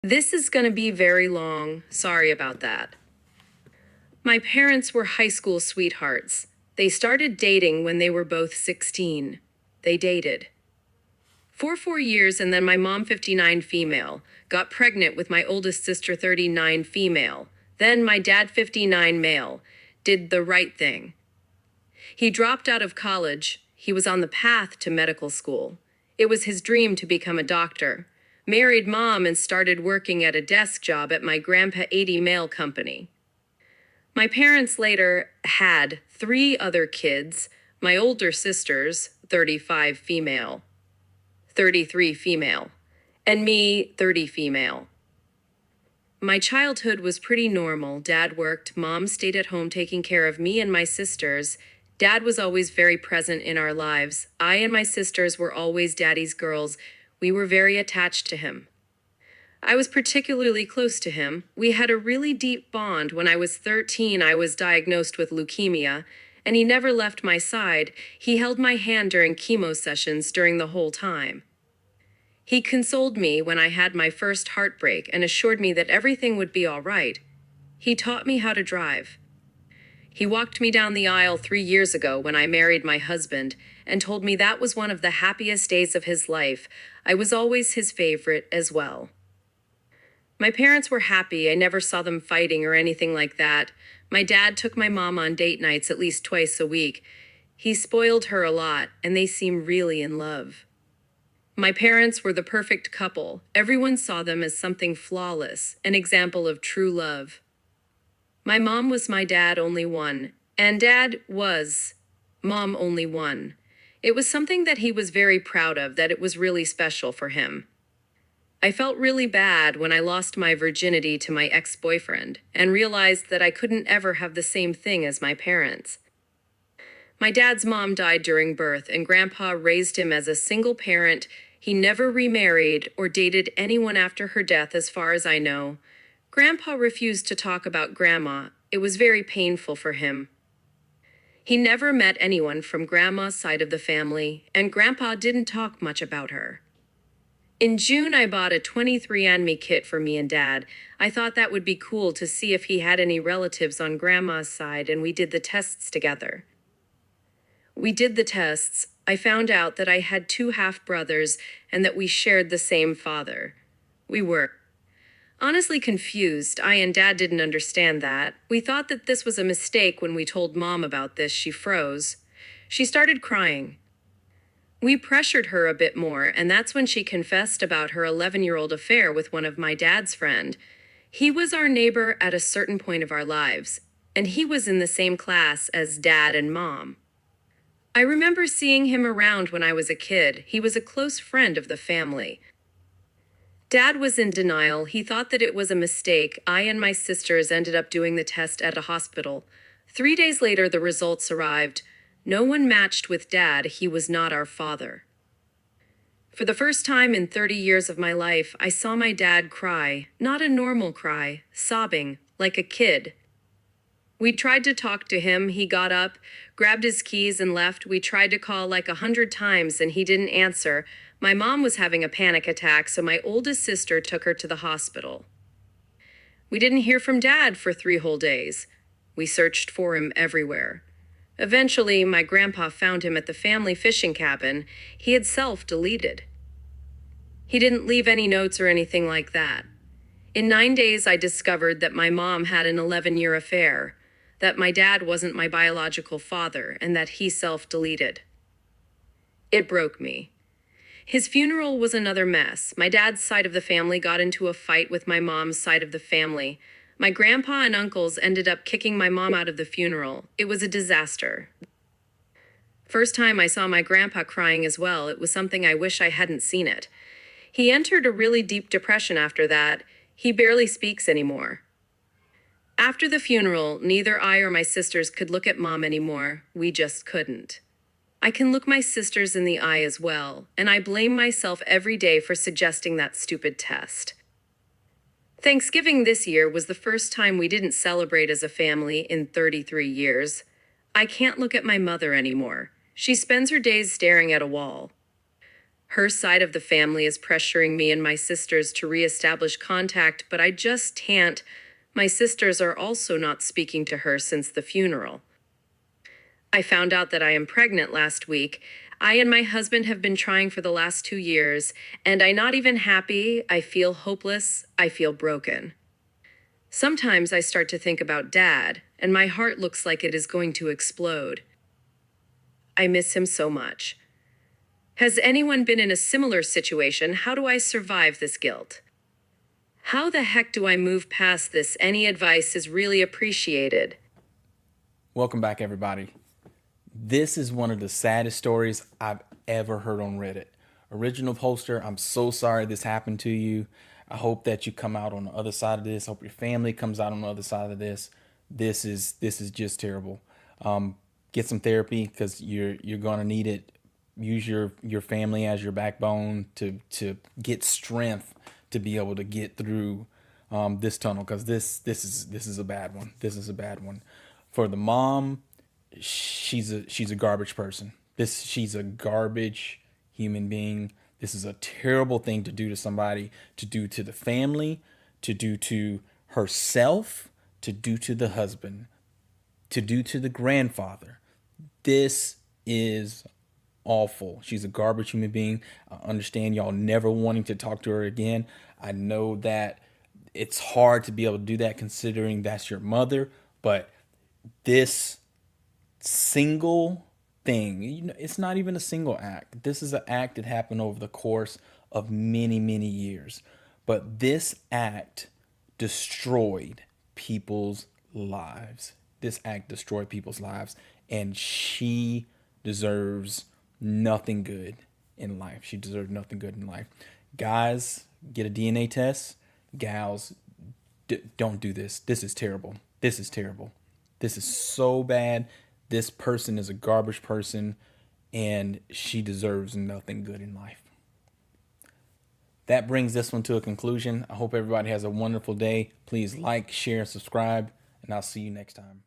This is going to be very long. Sorry about that. My parents were high school sweethearts. They started dating when they were both 16. They dated for 4 years, and then my mom, 59 female, got pregnant with my oldest sister, 39 female. Then my dad, 59 male, did the right thing. He dropped out of college. He was on the path to medical school. It was his dream to become a doctor. Married mom and started working at a desk job at my grandpa 80 mail company. My parents later had 3 other kids, my older sisters, 35 female, 33 female, and me, 30 female. My childhood was pretty normal. Dad worked, mom stayed at home taking care of me and my sisters. Dad was always very present in our lives. I and my sisters were always daddy's girls. We were very attached to him. I was particularly close to him. We had a really deep bond. When I was 13, I was diagnosed with leukemia, and he never left my side. He held my hand during chemo sessions during the whole time. He consoled me when I had my first heartbreak and assured me that everything would be all right. He taught me how to drive. He walked me down the aisle 3 years ago when I married my husband and told me that was one of the happiest days of his life. I was always his favorite as well. My parents were happy. I never saw them fighting or anything like that. My dad took my mom on date nights at least twice a week. He spoiled her a lot, and they seem really in love. My parents were the perfect couple. Everyone saw them as something flawless, an example of true love. My mom was my dad only one, and dad was mom only one. It was something that he was very proud of, that it was really special for him. I felt really bad when I lost my virginity to my ex-boyfriend and realized that I couldn't ever have the same thing as my parents. My dad's mom died during birth, and Grandpa raised him as a single parent. He never remarried or dated anyone after her death, as far as I know. Grandpa refused to talk about Grandma. It was very painful for him. He never met anyone from Grandma's side of the family, and Grandpa didn't talk much about her. In June, I bought a 23andMe kit for me and Dad. I thought that would be cool to see if he had any relatives on Grandma's side, and we did the tests together. We did the tests. I found out that I had 2 half-brothers and that we shared the same father. We were honestly confused. I and Dad didn't understand that. We thought that this was a mistake. When we told Mom about this, she froze. She started crying. We pressured her a bit more, and that's when she confessed about her 11-year-old affair with one of my dad's friend. He was our neighbor at a certain point of our lives, and he was in the same class as Dad and Mom. I remember seeing him around when I was a kid. He was a close friend of the family. Dad was in denial. He thought that it was a mistake. I and my sisters ended up doing the test at a hospital. 3 days later, the results arrived. No one matched with Dad. He was not our father. For the first time in 30 years of my life, I saw my dad cry, not a normal cry, sobbing, like a kid. We tried to talk to him. He got up, grabbed his keys, and left. We tried to call like 100 times, and he didn't answer. My mom was having a panic attack, so my oldest sister took her to the hospital. We didn't hear from Dad for 3 whole days. We searched for him everywhere. Eventually, my grandpa found him at the family fishing cabin. He had self-deleted. He didn't leave any notes or anything like that. In 9 days, I discovered that my mom had an 11-year affair, that my dad wasn't my biological father, and that he self-deleted. It broke me. His funeral was another mess. My dad's side of the family got into a fight with my mom's side of the family. My grandpa and uncles ended up kicking my mom out of the funeral. It was a disaster. First time I saw my grandpa crying as well. It was something I wish I hadn't seen it. He entered a really deep depression after that. He barely speaks anymore. After the funeral, neither I or my sisters could look at Mom anymore. We just couldn't. I can look my sisters in the eye as well, and I blame myself every day for suggesting that stupid test. Thanksgiving this year was the first time we didn't celebrate as a family in 33 years. I can't look at my mother anymore. She spends her days staring at a wall. Her side of the family is pressuring me and my sisters to reestablish contact, but I just can't. My sisters are also not speaking to her since the funeral. I found out that I am pregnant last week. I and my husband have been trying for the last 2 years, and I'm not even happy. I feel hopeless. I feel broken. Sometimes I start to think about Dad, and my heart looks like it is going to explode. I miss him so much. Has anyone been in a similar situation? How do I survive this guilt? How the heck do I move past this? Any advice is really appreciated. Welcome back, everybody. This is one of the saddest stories I've ever heard on Reddit. Original poster, I'm so sorry this happened to you. I hope that you come out on the other side of this. I hope your family comes out on the other side of this. This is just terrible. Get some therapy because you're gonna need it. Use your family as your backbone to get strength to be able to get through this tunnel, because this is a bad one. This is a bad one for the mom. She's a garbage person. She's a garbage human being. This is a terrible thing to do to somebody, to do to the family, to do to herself, to do to the husband, to do to the grandfather. This is awful. She's a garbage human being. I understand y'all never wanting to talk to her again. I know that it's hard to be able to do that considering that's your mother, but this single thing, it's not even a single act. This is an act that happened over the course of many years. But this act destroyed people's lives. This act destroyed people's lives, and she deserves nothing good in life. She deserves nothing good in life. Guys, get a DNA test. Gals, don't do this. This is terrible. This is terrible. This is so bad. This person is a garbage person, and she deserves nothing good in life. That brings this one to a conclusion. I hope everybody has a wonderful day. Please like, share, and subscribe, and I'll see you next time.